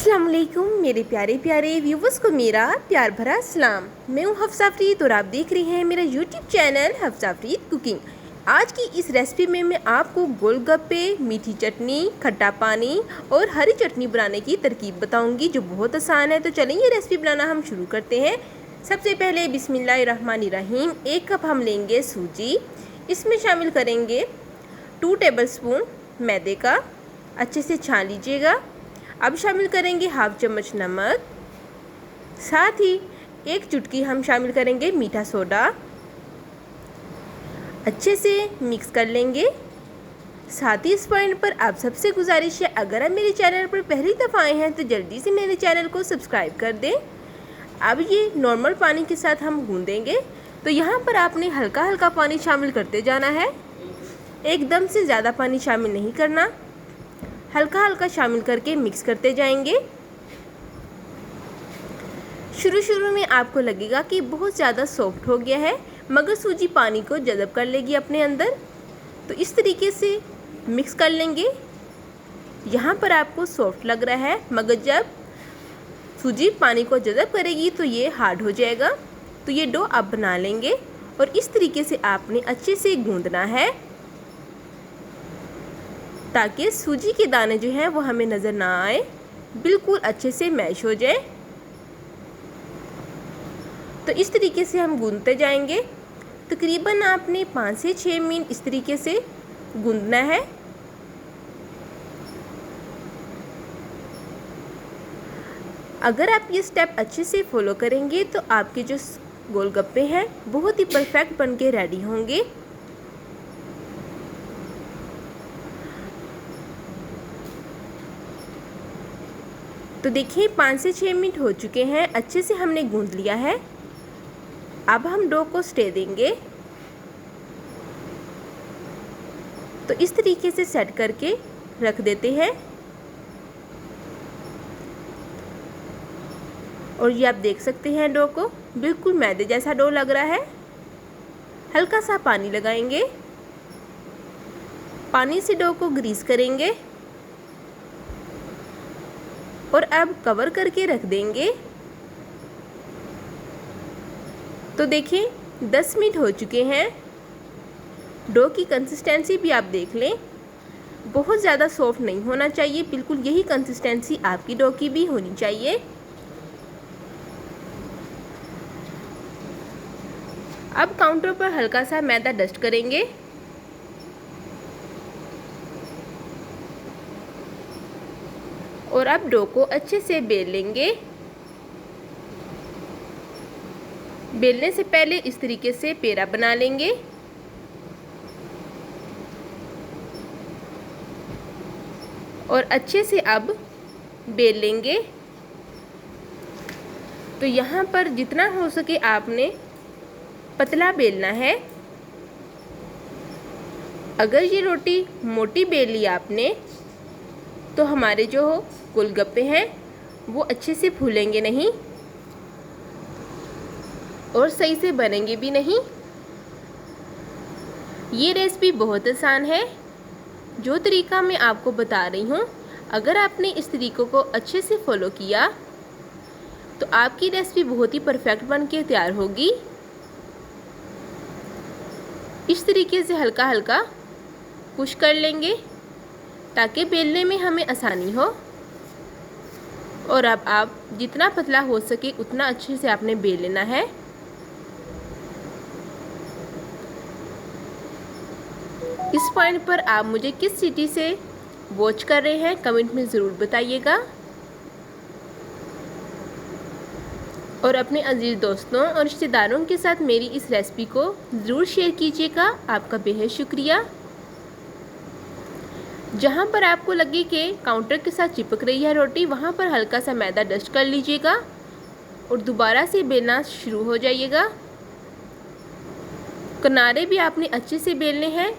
अस्सलाम वालेकुम मेरे प्यारे प्यारे व्यूवर्स को मेरा प्यार भरा सलाम। मैं हूँ हफ्सा फरीद और आप देख रहे हैं मेरा YouTube channel Hafsa Farid cooking. आज की इस रेसिपी में मैं आपको गोलगप्पे, मीठी चटनी, खट्टा पानी और हरी चटनी बनाने की तरकीब बताऊंगी जो बहुत आसान है। तो चलें ये रेसिपी बनाना हम शुरू करते हैं। सबसे पहले बिस्मिल्लाहिर्रहमानिर्रहीम 1 कप हम लेंगे सूजी। इसमें शामिल करेंगे 2 टेबलस्पून मैदे का, अच्छे से छान लीजिएगा। अब शामिल करेंगे हाफ चम्मच नमक, साथ ही 1 चुटकी हम शामिल करेंगे मीठा सोडा। अच्छे से मिक्स कर लेंगे। साथ ही इस पॉइंट पर आप सबसे गुजारिश है, अगर आप मेरे चैनल पर पहली दफ़ा आए हैं तो जल्दी से मेरे चैनल को सब्सक्राइब कर दें। अब ये नॉर्मल पानी के साथ हम गूंदेंगे। तो यहाँ पर आपने हल्का हल्का पानी शामिल करते जाना है, एकदम से ज़्यादा पानी शामिल नहीं करना, हल्का हल्का शामिल करके मिक्स करते जाएंगे। शुरू में आपको लगेगा कि बहुत ज़्यादा सॉफ्ट हो गया है, मगर सूजी पानी को जज़ब कर लेगी अपने अंदर। तो इस तरीके से मिक्स कर लेंगे। यहाँ पर आपको सॉफ्ट लग रहा है, मगर जब सूजी पानी को जज़ब करेगी तो ये हार्ड हो जाएगा। तो ये डो आप बना लेंगे और इस तरीके से आपने अच्छे से गूंदना है ताकि सूजी के दाने जो हैं वो हमें नज़र ना आए, बिल्कुल अच्छे से मैश हो जाए। तो इस तरीके से हम गूंदते जाएंगे। तकरीबन आपने 5 से 6 मिनट इस तरीके से गूंदना है। अगर आप ये स्टेप अच्छे से फॉलो करेंगे तो आपके जो गोलगप्पे हैं बहुत ही परफेक्ट बन के रेडी होंगे। तो देखिए 5 से 6 मिनट हो चुके हैं, अच्छे से हमने गूंद लिया है। अब हम डो को स्टे देंगे। तो इस तरीके से सेट करके रख देते हैं। और ये आप देख सकते हैं डो को, बिल्कुल मैदे जैसा डो लग रहा है। हल्का सा पानी लगाएंगे, पानी से डो को ग्रीस करेंगे और अब कवर करके रख देंगे। तो देखिए 10 मिनट हो चुके हैं। डो की कंसिस्टेंसी भी आप देख लें, बहुत ज़्यादा सॉफ्ट नहीं होना चाहिए, बिल्कुल यही कंसिस्टेंसी आपकी डो की भी होनी चाहिए। अब काउंटर पर हल्का सा मैदा डस्ट करेंगे। और अब डो को अच्छे से बेल लेंगे। बेलने से पहले इस तरीके से पेड़ा बना लेंगे। और अच्छे से अब बेल लेंगे। तो यहाँ पर जितना हो सके आपने पतला बेलना है। अगर ये रोटी मोटी बेल ली आपने तो हमारे जो गोलगप्पे हैं वो अच्छे से फूलेंगे नहीं और सही से बनेंगे भी नहीं। ये रेसिपी बहुत आसान है। जो तरीका मैं आपको बता रही हूँ, अगर आपने इस तरीक़ों को अच्छे से फॉलो किया तो आपकी रेसिपी बहुत ही परफेक्ट बन के तैयार होगी। इस तरीके से हल्का हल्का पुश कर लेंगे ताकि बेलने में हमें आसानी हो। और अब आप जितना पतला हो सके उतना अच्छे से आपने बेल लेना है। इस पॉइंट पर आप मुझे किस सिटी से वॉच कर रहे हैं कमेंट में ज़रूर बताइएगा। और अपने अजीज़ दोस्तों और रिश्तेदारों के साथ मेरी इस रेसिपी को ज़रूर शेयर कीजिएगा। आपका बेहद शुक्रिया। जहाँ पर आपको लगे कि काउंटर के साथ चिपक रही है रोटी, वहाँ पर हल्का सा मैदा डस्ट कर लीजिएगा और दोबारा से बेलना शुरू हो जाइएगा। किनारे भी आपने अच्छे से बेलने हैं,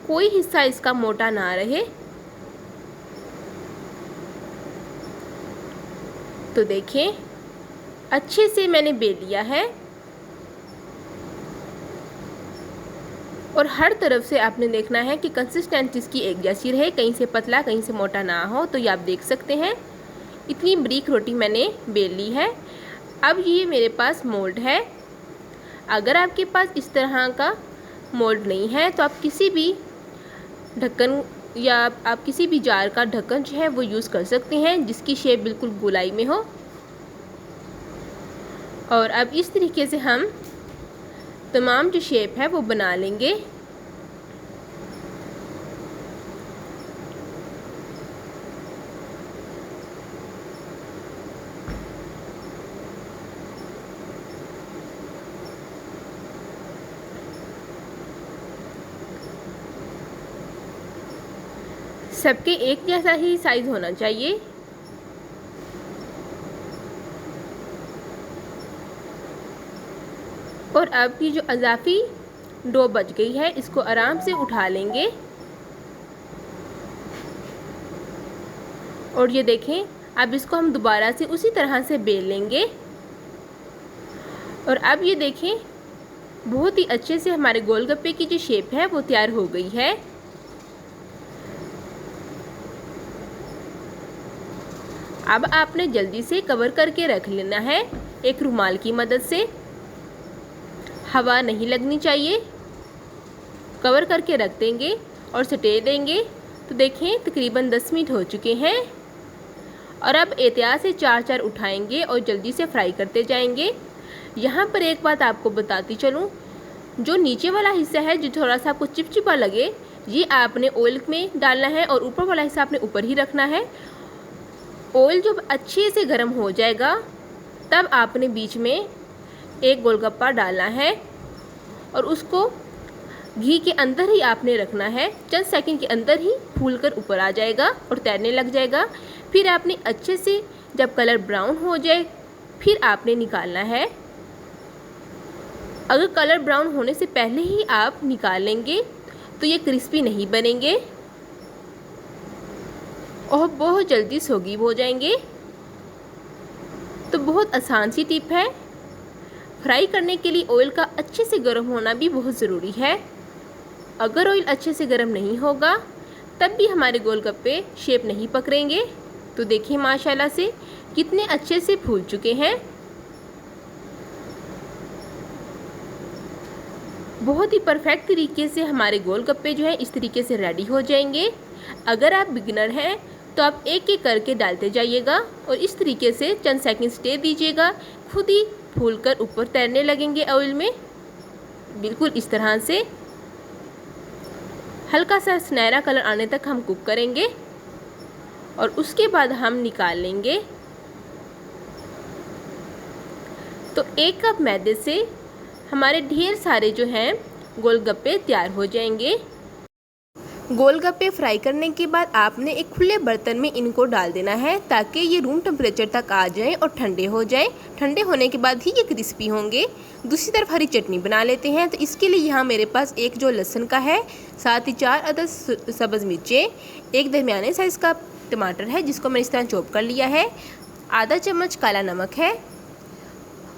कोई हिस्सा इसका मोटा ना रहे। तो देखें अच्छे से मैंने बेल लिया है और हर तरफ से आपने देखना है कि कंसिस्टेंसी इसकी एक जैसी रहे, कहीं से पतला कहीं से मोटा ना हो। तो ये आप देख सकते हैं इतनी बारीक रोटी मैंने बेल ली है। अब ये मेरे पास मोल्ड है। अगर आपके पास इस तरह का मोल्ड नहीं है तो आप किसी भी ढक्कन या आप किसी भी जार का ढक्कन जो है वो यूज़ कर सकते हैं जिसकी शेप बिल्कुल गोलाई में हो। और अब इस तरीके से हम तमाम जो शेप है वो बना लेंगे। सबके एक जैसा ही साइज़ होना चाहिए। और अब ये जो अज़ाफ़ी डो बच गई है इसको आराम से उठा लेंगे। और ये देखें, अब इसको हम दोबारा से उसी तरह से बेल लेंगे। और अब ये देखें, बहुत ही अच्छे से हमारे गोलगप्पे की जो शेप है वो तैयार हो गई है। अब आपने जल्दी से कवर करके रख लेना है एक रुमाल की मदद से। हवा नहीं लगनी चाहिए। कवर करके रख देंगे और सटे देंगे। तो देखें, तकरीबन 10 मिनट हो चुके हैं। और अब एहतियात से 4-4 उठाएंगे और जल्दी से फ्राई करते जाएंगे। यहाँ पर एक बात आपको बताती चलूँ, जो नीचे वाला हिस्सा है जो थोड़ा सा आपको चिपचिपा लगे, ये आपने ऑयल में डालना है और ऊपर वाला हिस्सा आपने ऊपर ही रखना है। ऑयल जब अच्छे से गर्म हो जाएगा तब आपने बीच में एक गोलगप्पा डालना है और उसको घी के अंदर ही आपने रखना है। चंद सेकंड के अंदर ही फूल कर ऊपर आ जाएगा और तैरने लग जाएगा। फिर आपने अच्छे से जब कलर ब्राउन हो जाए फिर आपने निकालना है। अगर कलर ब्राउन होने से पहले ही आप निकाल लेंगे तो ये क्रिस्पी नहीं बनेंगे और बहुत जल्दी सोगी हो जाएंगे। तो बहुत आसान सी टिप है। फ्राई करने के लिए ऑयल का अच्छे से गर्म होना भी बहुत ज़रूरी है। अगर ऑयल अच्छे से गर्म नहीं होगा तब भी हमारे गोलगप्पे शेप नहीं पकड़ेंगे। तो देखिए माशाल्लाह से कितने अच्छे से फूल चुके हैं। बहुत ही परफेक्ट तरीके से हमारे गोलगप्पे जो है इस तरीके से रेडी हो जाएंगे। अगर आप बिगिनर हैं तो आप एक एक करके डालते जाइएगा और इस तरीके से चंद सेकंड स्टे दीजिएगा। खुद ही फूलकर ऊपर तैरने लगेंगे ऑयल में। बिल्कुल इस तरह से हल्का सा सुनहरा कलर आने तक हम कुक करेंगे और उसके बाद हम निकाल लेंगे। तो 1 कप मैदे से हमारे ढेर सारे जो हैं गोलगप्पे तैयार हो जाएंगे। गोलगप्पे फ्राई करने के बाद आपने एक खुले बर्तन में इनको डाल देना है ताकि ये रूम टेम्परेचर तक आ जाएं और ठंडे हो जाएं। ठंडे होने के बाद ही ये क्रिस्पी होंगे। दूसरी तरफ हरी चटनी बना लेते हैं। तो इसके लिए यहाँ मेरे पास एक जो लहसुन का है, साथ ही 4 अदद सब्ज़ मिर्चें, एक दरमियाने साइज़ का टमाटर है जिसको मैंने इस तरह चॉप कर लिया है, आधा चम्मच काला नमक है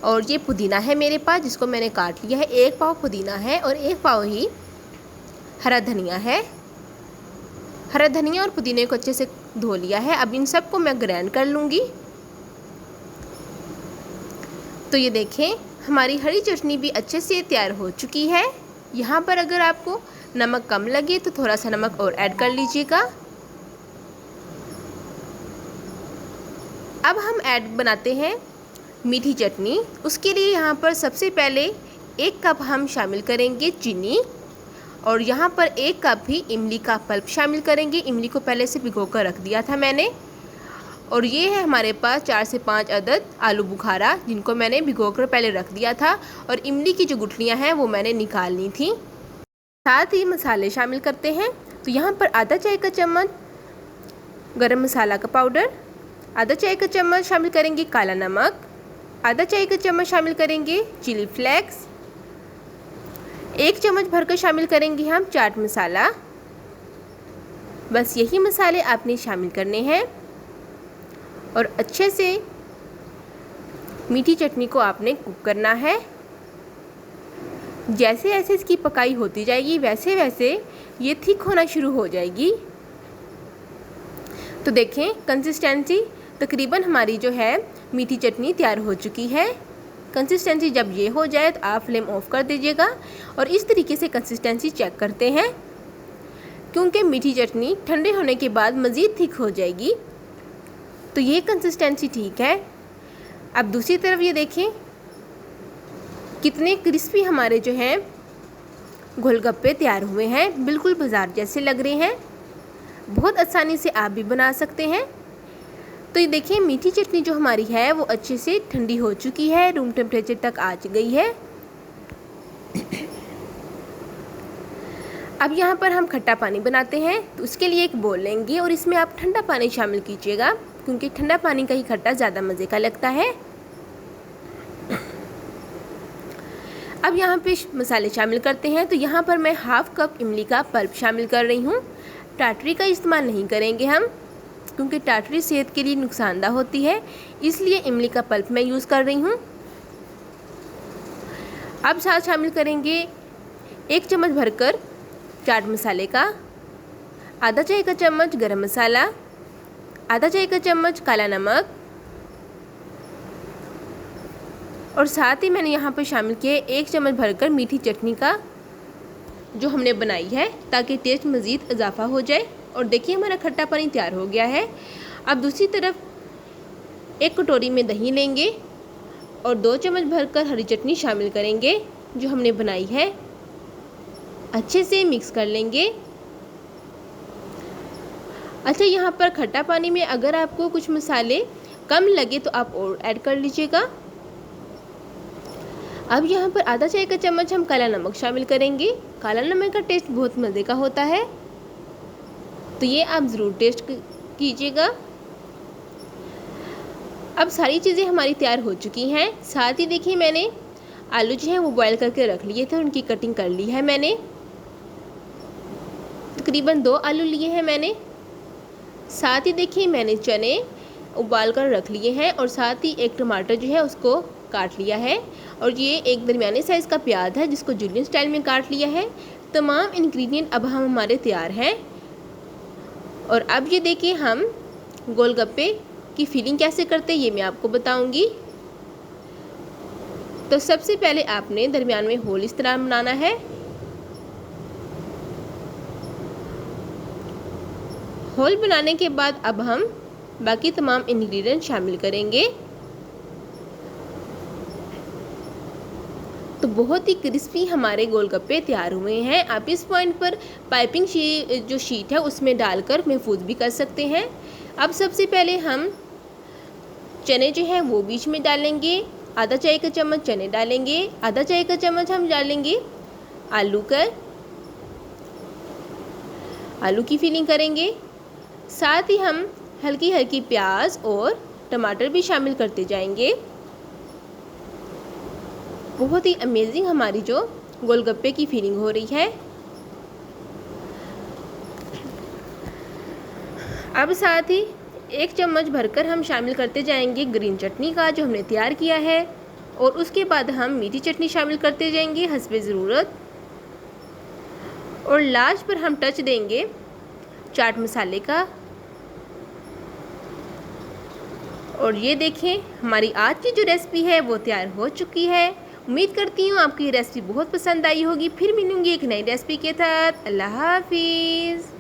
और ये पुदीना है मेरे पास जिसको मैंने काट लिया है। 1 पाव पुदीना है और 1 पाव ही हरा धनिया है। हरा धनिया और पुदीने को अच्छे से धो लिया है। अब इन सब को मैं ग्राइंड कर लूँगी। तो ये देखें, हमारी हरी चटनी भी अच्छे से तैयार हो चुकी है। यहाँ पर अगर आपको नमक कम लगे तो थोड़ा सा नमक और ऐड कर लीजिएगा। अब हम ऐड बनाते हैं मीठी चटनी। उसके लिए यहाँ पर सबसे पहले 1 कप हम शामिल करेंगे चीनी और यहाँ पर 1 कप ही इमली का पल्प शामिल करेंगे। इमली को पहले से भिगो कर रख दिया था मैंने। और ये है हमारे पास 4 से 5 अदद आलू बुखारा जिनको मैंने भिगो कर पहले रख दिया था और इमली की जो गुठलियाँ हैं वो मैंने निकालनी थी। साथ ही मसाले शामिल करते हैं। तो यहाँ पर आधा चाय का चम्मच गरम मसाला का पाउडर, आधा चाय का चम्मच शामिल करेंगे काला नमक, आधा चाय का चम्मच शामिल करेंगे चिली फ्लेक्स, 1 चम्मच भरकर शामिल करेंगे हम चाट मसाला। बस यही मसाले आपने शामिल करने हैं और अच्छे से मीठी चटनी को आपने कुक करना है। जैसे जैसे इसकी पकाई होती जाएगी वैसे वैसे ये थिक होना शुरू हो जाएगी। तो देखें कंसिस्टेंसी तकरीबन हमारी जो है मीठी चटनी तैयार हो चुकी है। कंसिस्टेंसी जब ये हो जाए तो आप फ्लेम ऑफ कर दीजिएगा और इस तरीके से कंसिस्टेंसी चेक करते हैं, क्योंकि मीठी चटनी ठंडे होने के बाद मज़ीद थिक हो जाएगी। तो ये कंसिस्टेंसी ठीक है। अब दूसरी तरफ ये देखें कितने क्रिस्पी हमारे जो हैं गोलगप्पे तैयार हुए हैं, बिल्कुल बाज़ार जैसे लग रहे हैं। बहुत आसानी से आप भी बना सकते हैं। तो ये देखिए मीठी चटनी जो हमारी है वो अच्छे से ठंडी हो चुकी है, रूम टेम्परेचर तक आ गई है। अब यहाँ पर हम खट्टा पानी बनाते हैं, तो उसके लिए एक बोल लेंगे और इसमें आप ठंडा पानी शामिल कीजिएगा, क्योंकि ठंडा पानी का ही खट्टा ज़्यादा मज़े का लगता है। अब यहाँ पे मसाले शामिल करते हैं। तो यहाँ पर मैं हाफ़ कप इमली का पल्प शामिल कर रही हूँ। टाटरी का इस्तेमाल नहीं करेंगे हम, क्योंकि टाटरी सेहत के लिए नुकसानदा होती है, इसलिए इमली का पल्प मैं यूज़ कर रही हूँ। अब साथ शामिल करेंगे 1 चम्मच भरकर चाट मसाले का, आधा चाय का चम्मच गरम मसाला, आधा चाय का चम्मच काला नमक और साथ ही मैंने यहाँ पर शामिल किए 1 चम्मच भरकर मीठी चटनी का जो हमने बनाई है, ताकि टेस्ट मज़ीद इजाफा हो जाए। और देखिए हमारा खट्टा पानी तैयार हो गया है। अब दूसरी तरफ 1 कटोरी में दही लेंगे और 2 चम्मच भरकर हरी चटनी शामिल करेंगे जो हमने बनाई है। अच्छे से मिक्स कर लेंगे। अच्छा, यहाँ पर खट्टा पानी में अगर आपको कुछ मसाले कम लगे तो आप और ऐड कर लीजिएगा। अब यहाँ पर आधा चाय का चम्मच हम काला नमक शामिल करेंगे। काला नमक का टेस्ट बहुत मज़े का होता है, तो ये आप ज़रूर टेस्ट कीजिएगा। अब सारी चीज़ें हमारी तैयार हो चुकी हैं। साथ ही देखिए मैंने आलू जो हैं वो बॉयल करके रख लिए थे, उनकी कटिंग कर ली है मैंने। तकरीबन 2 आलू लिए हैं मैंने। साथ ही देखिए मैंने चने उबाल कर रख लिए हैं और साथ ही 1 टमाटर जो है उसको काट लिया है और ये एक दरमियाने साइज़ का प्याज है जिसको जूलियन स्टाइल में काट लिया है। तमाम इंग्रेडिएंट अब हम हमारे तैयार हैं। और अब ये देखिए हम गोलगप्पे की फीलिंग कैसे करते हैं ये मैं आपको बताऊंगी। तो सबसे पहले आपने दरमियान में होल इस तरह बनाना है। होल बनाने के बाद अब हम बाकी तमाम इंग्रेडिएंट शामिल करेंगे। तो बहुत ही क्रिस्पी हमारे गोलगप्पे तैयार हुए हैं। आप इस पॉइंट पर पाइपिंग जो शीट है उसमें डालकर महफूज भी कर सकते हैं। अब सबसे पहले हम चने जो हैं वो बीच में डालेंगे। आधा चाय का चम्मच चने डालेंगे। आधा चाय का चम्मच हम डालेंगे आलू की फीलिंग करेंगे। साथ ही हम हल्की हल्की प्याज और टमाटर भी शामिल करते जाएंगे। बहुत ही अमेजिंग हमारी जो गोलगप्पे की फीलिंग हो रही है। अब साथ ही 1 चम्मच भरकर हम शामिल करते जाएंगे ग्रीन चटनी का जो हमने तैयार किया है और उसके बाद हम मीठी चटनी शामिल करते जाएंगे हस्बे ज़रूरत। और लास्ट पर हम टच देंगे चाट मसाले का। और ये देखें हमारी आज की जो रेसिपी है वो तैयार हो चुकी है। उम्मीद करती हूँ आपकी ये रेसिपी बहुत पसंद आई होगी। फिर मिलूंगी एक नई रेसिपी के साथ। अल्लाह हाफिज़।